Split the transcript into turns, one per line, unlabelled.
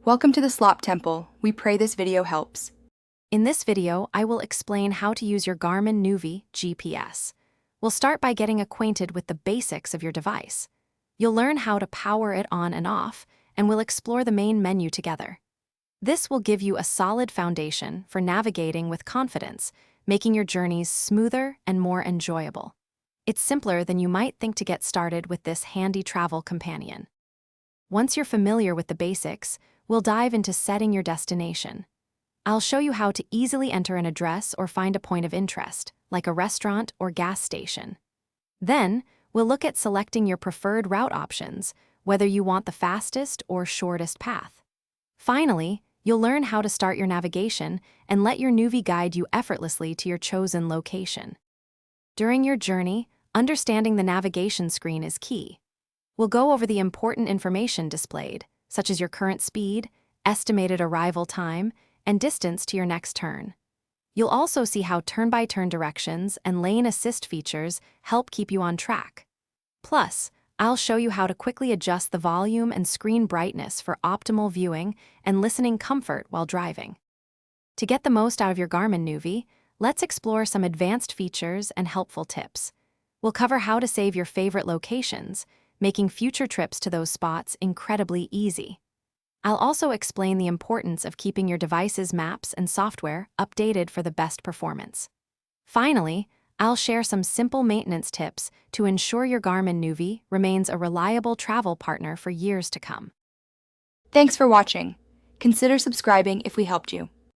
Welcome to the Slop Temple. We pray this video helps.
In this video, I will explain how to use your Garmin Nuvi GPS. We'll start by getting acquainted with the basics of your device. You'll learn how to power it on and off, and we'll explore the main menu together. This will give you a solid foundation for navigating with confidence, making your journeys smoother and more enjoyable. It's simpler than you might think to get started with this handy travel companion. Once you're familiar with the basics, we'll dive into setting your destination. I'll show you how to easily enter an address or find a point of interest, like a restaurant or gas station. Then, we'll look at selecting your preferred route options, whether you want the fastest or shortest path. Finally, you'll learn how to start your navigation and let your Nuvi guide you effortlessly to your chosen location. During your journey, understanding the navigation screen is key. We'll go over the important information displayed, such as your current speed, estimated arrival time, and distance to your next turn. You'll also see how turn-by-turn directions and lane assist features help keep you on track. Plus, I'll show you how to quickly adjust the volume and screen brightness for optimal viewing and listening comfort while driving. To get the most out of your Garmin Nuvi, let's explore some advanced features and helpful tips. We'll cover how to save your favorite locations, making future trips to those spots incredibly easy. I'll also explain the importance of keeping your device's maps and software updated for the best performance. Finally, I'll share some simple maintenance tips to ensure your Garmin Nuvi remains a reliable travel partner for years to come.
Thanks for watching. Consider subscribing if we helped you.